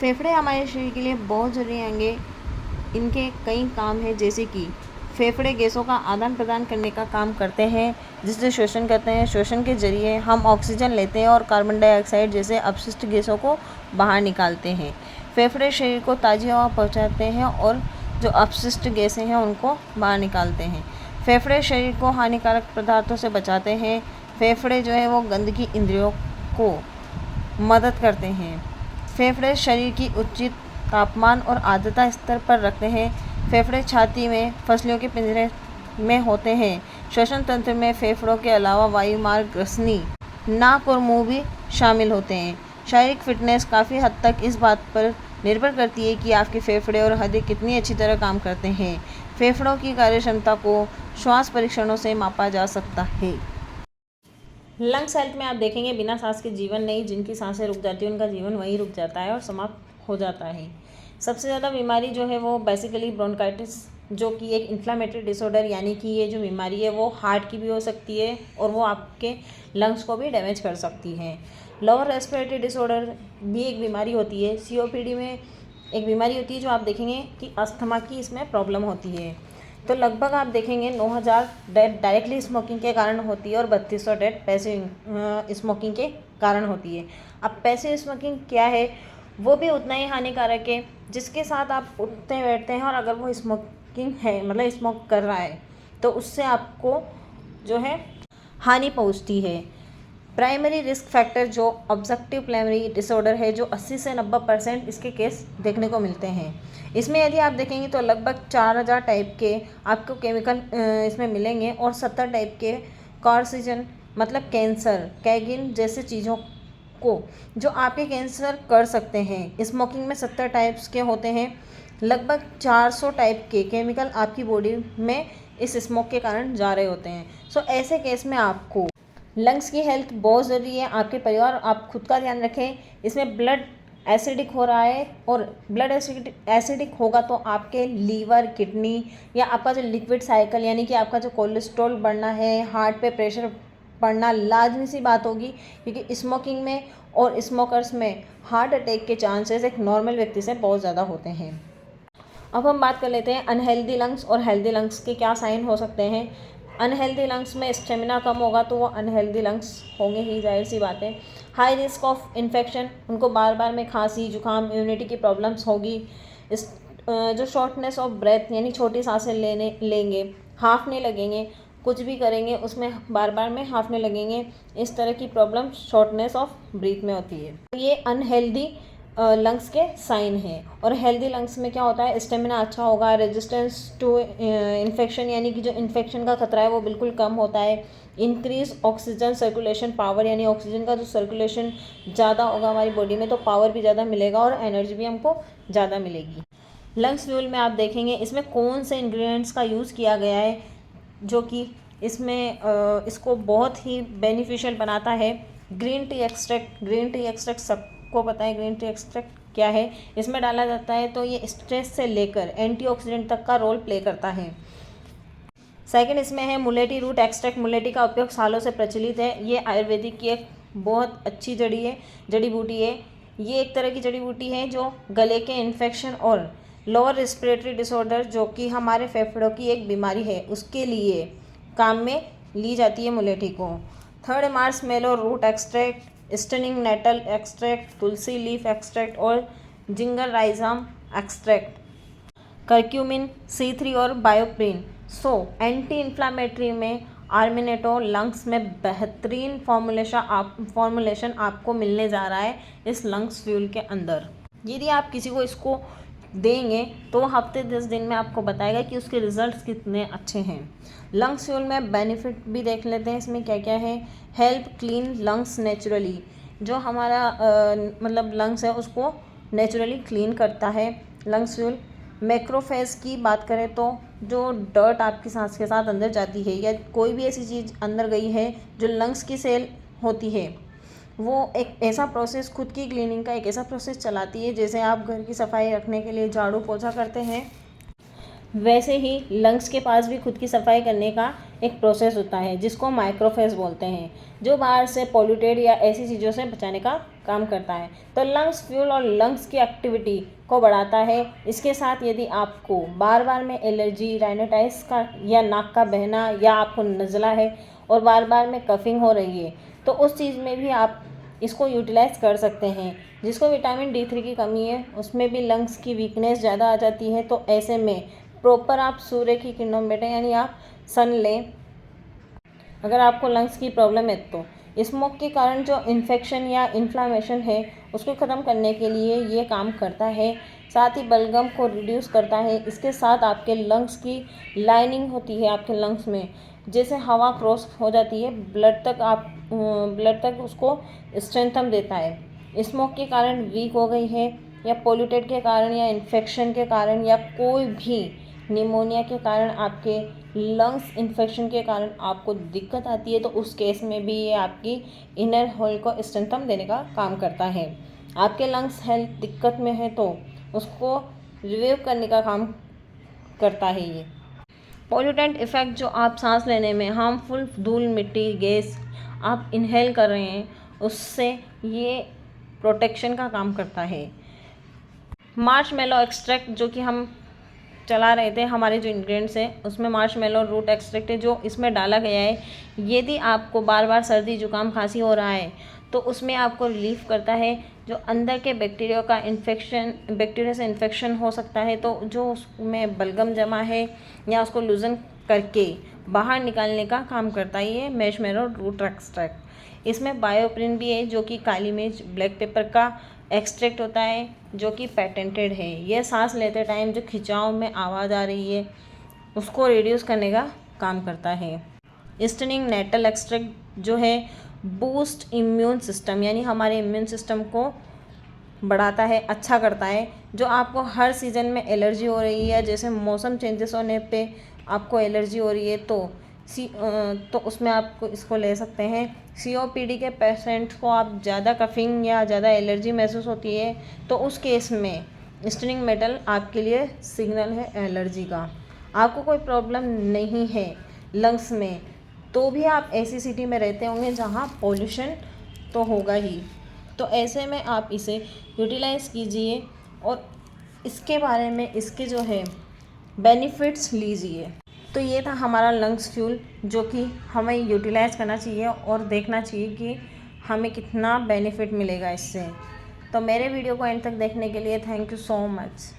फेफड़े हमारे शरीर के लिए बहुत ज़रूरी अंग। इनके कई काम हैं, जैसे कि फेफड़े गैसों का आदान प्रदान करने का काम करते हैं, जिससे शोषण करते हैं। शोषण के जरिए हम ऑक्सीजन लेते हैं और कार्बन डाइऑक्साइड जैसे अपशिष्ट गैसों को बाहर निकालते हैं। फेफड़े शरीर को ताज़ी हवा पहुंचाते हैं और जो अपशिष्ट गैसें हैं उनको बाहर निकालते हैं। फेफड़े शरीर को हानिकारक पदार्थों से बचाते हैं। फेफड़े जो है वो गंदगी इंद्रियों को मदद करते हैं। फेफड़े शरीर की उचित तापमान और आर्द्रता स्तर पर रखते हैं। फेफड़े छाती में फसलियों के पिंजरे में होते हैं। श्वसन तंत्र में फेफड़ों के अलावा वायुमार्ग, ग्रसनी, नाक और मुंह भी शामिल होते हैं। शारीरिक फिटनेस काफ़ी हद तक इस बात पर निर्भर करती है कि आपके फेफड़े और हृदय कितनी अच्छी तरह काम करते हैं। फेफड़ों की कार्यक्षमता को श्वास परीक्षणों से मापा जा सकता है। लंग्स हेल्थ में आप देखेंगे बिना सांस के जीवन नहीं। जिनकी सांसें रुक जाती है उनका जीवन वहीं रुक जाता है और समाप्त हो जाता है। सबसे ज़्यादा बीमारी जो है वो बेसिकली ब्रोंकाइटिस, जो कि एक इन्फ्लामेटरी डिसऑर्डर, यानी कि ये जो बीमारी है वो हार्ट की भी हो सकती है और वो आपके लंग्स को भी डैमेज कर सकती है। लोअर रेस्पिरेटरी डिसऑर्डर भी एक बीमारी होती है। COPD में एक बीमारी होती है जो आप देखेंगे कि अस्थमा की इसमें प्रॉब्लम होती है। तो लगभग आप देखेंगे 9,000 डेथ डायरेक्टली स्मोकिंग के कारण होती है और 3200 डेथ पैसिव स्मोकिंग के कारण होती है। अब पैसिव स्मोकिंग क्या है, वो भी उतना ही हानिकारक है। जिसके साथ आप उठते बैठते हैं और अगर वो स्मोकिंग है, मतलब स्मोक कर रहा है, तो उससे आपको जो है हानि पहुंचती है। प्राइमरी रिस्क फैक्टर जो ऑब्स्ट्रक्टिव पल्मोनरी डिसऑर्डर है, जो 80 से 90% इसके केस देखने को मिलते हैं। इसमें यदि आप देखेंगे तो लगभग 4000 टाइप के आपको केमिकल इसमें मिलेंगे और 70 टाइप के कार्सिजन, मतलब कैंसर, कैगिन जैसे चीज़ों को जो आपके कैंसर कर सकते हैं। स्मोकिंग में 70 टाइप्स के होते हैं। लगभग 400 टाइप के केमिकल आपकी बॉडी में इस स्मोक के कारण जा रहे होते हैं। सो ऐसे केस में आपको लंग्स की हेल्थ बहुत ज़रूरी है। आपके परिवार, आप खुद का ध्यान रखें। इसमें ब्लड एसिडिक हो रहा है और ब्लड एसिडिक होगा तो आपके लीवर, किडनी या आपका जो लिक्विड साइकिल, यानी कि आपका जो कोलेस्ट्रॉल बढ़ना है, हार्ट पे प्रेशर पड़ना लाजमी सी बात होगी, क्योंकि स्मोकिंग में और स्मोकर्स में हार्ट अटैक के चांसेस एक नॉर्मल व्यक्ति से बहुत ज़्यादा होते हैं। अब हम बात कर लेते हैं अनहेल्दी लंग्स और हेल्दी लंग्स के क्या साइन हो सकते हैं। अनहेल्दी लंग्स में स्टेमिना कम होगा तो वो अनहेल्दी लंग्स होंगे ही, जाहिर सी बात है। हाई रिस्क ऑफ इन्फेक्शन, उनको बार बार में खांसी, जुकाम, इम्यूनिटी की प्रॉब्लम्स होगी। इस जो शॉर्टनेस ऑफ ब्रेथ, यानी छोटी सांसें लेंगे, हाँफने लगेंगे, कुछ भी करेंगे उसमें बार बार में हाँफने लगेंगे, इस तरह की प्रॉब्लम शॉर्टनेस ऑफ ब्रीथ में होती है। ये अनहेल्दी लंग्स के साइन है। और हेल्दी लंग्स में क्या होता है, स्टेमिना अच्छा होगा, रेजिस्टेंस टू इन्फेक्शन, यानी कि जो इन्फेक्शन का खतरा है वो बिल्कुल कम होता है। इंक्रीज ऑक्सीजन सर्कुलेशन पावर, यानी ऑक्सीजन का जो सर्कुलेशन ज़्यादा होगा हमारी बॉडी में तो पावर भी ज़्यादा मिलेगा और एनर्जी भी हमको ज़्यादा मिलेगी। लंग्स फ्यूल में आप देखेंगे इसमें कौन से इंग्रेडिएंट्स का यूज़ किया गया है जो कि इसमें इसको बहुत ही बेनिफिशियल बनाता है। Green tea extract, green tea extract सबको पता है ग्रीन टी एक्सट्रैक्ट क्या है। इसमें डाला जाता है तो ये स्ट्रेस से लेकर एंटीऑक्सीडेंट तक का रोल प्ले करता है। सेकंड इसमें है मुलेटी रूट एक्सट्रैक्ट। मुलेटी का उपयोग सालों से प्रचलित है। ये आयुर्वेदिक की एक बहुत अच्छी जड़ी बूटी है। ये एक तरह की जड़ी बूटी है जो गले के इन्फेक्शन और लोअर रेस्पिरेटरी डिसऑर्डर, जो कि हमारे फेफड़ों की एक बीमारी है, उसके लिए काम में ली जाती है मुलेठी को। Third marshmallow root extract, stinging nettle extract, tulsi leaf extract और ginger rhizome extract, curcumin, C3 और बायोप्रिन। एंटी इन्फ्लामेटरी में आर्मिनेटो लंग्स में बेहतरीन फॉर्मुलेशन आपको मिलने जा रहा है इस लंग्स फ्यूल के अंदर। यदि आप किसी को इसको देंगे तो हफ्ते 10 दिन में आपको बताएगा कि उसके रिजल्ट्स कितने अच्छे हैं। लंग्स फ्यूल में बेनिफिट भी देख लेते हैं इसमें क्या क्या है। हेल्प क्लीन लंग्स नेचुरली, जो हमारा मतलब लंग्स है उसको नेचुरली क्लीन करता है लंग्स फ्यूल। मैक्रोफेज की बात करें तो जो डर्ट आपकी सांस के साथ अंदर जाती है या कोई भी ऐसी चीज़ अंदर गई है जो लंग्स की सेल होती है, वो एक ऐसा प्रोसेस, खुद की क्लीनिंग का एक ऐसा प्रोसेस चलाती है जैसे आप घर की सफाई रखने के लिए झाड़ू पोछा करते हैं, वैसे ही लंग्स के पास भी खुद की सफाई करने का एक प्रोसेस होता है जिसको माइक्रोफेज बोलते हैं, जो बाहर से पॉल्यूटेड या ऐसी चीज़ों से बचाने का काम करता है। तो लंग्स फ्यूल और लंग्स की एक्टिविटी को बढ़ाता है। इसके साथ यदि आपको बार बार में एलर्जी, राइनाइटिस का या नाक का बहना या आपको नज़ला है और बार बार में कफिंग हो रही है, तो उस चीज़ में भी आप इसको यूटिलाइज़ कर सकते हैं। जिसको विटामिन D3 की कमी है उसमें भी लंग्स की वीकनेस ज़्यादा आ जाती है, तो ऐसे में प्रॉपर आप सूर्य की किरणों में बैठें, यानी आप सन लें। अगर आपको लंग्स की प्रॉब्लम है तो स्मोक के कारण जो इन्फेक्शन या इन्फ्लामेशन है उसको ख़त्म करने के लिए ये काम करता है। साथ ही बलगम को रिड्यूस करता है। इसके साथ आपके लंग्स की लाइनिंग होती है, आपके लंग्स में जैसे हवा क्रॉस हो जाती है ब्लड तक उसको स्ट्रेंथन देता है। स्मोक के कारण वीक हो गई है या पोल्यूटेड के कारण या इन्फेक्शन के कारण या कोई भी निमोनिया के कारण, आपके लंग्स इन्फेक्शन के कारण आपको दिक्कत आती है, तो उस केस में भी ये आपकी इनर होल को स्ट्रेंथन देने का काम करता है। आपके लंग्स हेल्थ दिक्कत में है तो उसको रिवाइव करने का काम करता है। ये पॉल्यूटेंट इफ़ेक्ट जो आप सांस लेने में हार्मफुल धूल, मिट्टी, गैस आप इनहेल कर रहे हैं, उससे ये प्रोटेक्शन का काम करता है। मार्शमेलो एक्सट्रैक्ट जो कि हम चला रहे थे, हमारे जो इंग्रेडिएंट्स हैं उसमें मार्शमेलो रूट एक्सट्रैक्ट है जो इसमें डाला गया है। यदि आपको बार बार सर्दी, जुकाम, खांसी हो रहा है तो उसमें आपको रिलीफ करता है। जो अंदर के बैक्टीरिया से इन्फेक्शन हो सकता है, तो जो उसमें बलगम जमा है या उसको लूजन करके बाहर निकालने का काम करता है ये मार्शमेलो रूट एक्सट्रैक्ट। इसमें बायोप्रिन भी है जो कि काली मिर्च, ब्लैक पेपर का एक्सट्रैक्ट होता है जो कि पेटेंटेड है। यह सांस लेते टाइम जो खिंचाव में आवाज़ आ रही है उसको रिड्यूस करने का काम करता है। स्टनिंग नेटल एक्सट्रैक्ट जो है बूस्ट इम्यून सिस्टम, यानी हमारे इम्यून सिस्टम को बढ़ाता है, अच्छा करता है। जो आपको हर सीज़न में एलर्जी हो रही है, जैसे मौसम चेंजेस होने पे आपको एलर्जी हो रही है तो उसमें आप इसको ले सकते हैं। COPD के पेशेंट को आप ज़्यादा कफिंग या ज़्यादा एलर्जी महसूस होती है तो उस केस में स्टनिंग मेटल आपके लिए सिग्नल है एलर्जी का। आपको कोई प्रॉब्लम नहीं है लंग्स में तो भी आप ऐसी सिटी में रहते होंगे जहाँ पॉल्यूशन तो होगा ही, तो ऐसे में आप इसे यूटिलाइज़ कीजिए और इसके बारे में इसके जो है बेनिफिट्स लीजिए। तो ये था हमारा लंग्स फ्यूल जो कि हमें यूटिलाइज़ करना चाहिए और देखना चाहिए कि हमें कितना बेनिफिट मिलेगा इससे। तो मेरे वीडियो को एंड तक देखने के लिए थैंक यू सो मच।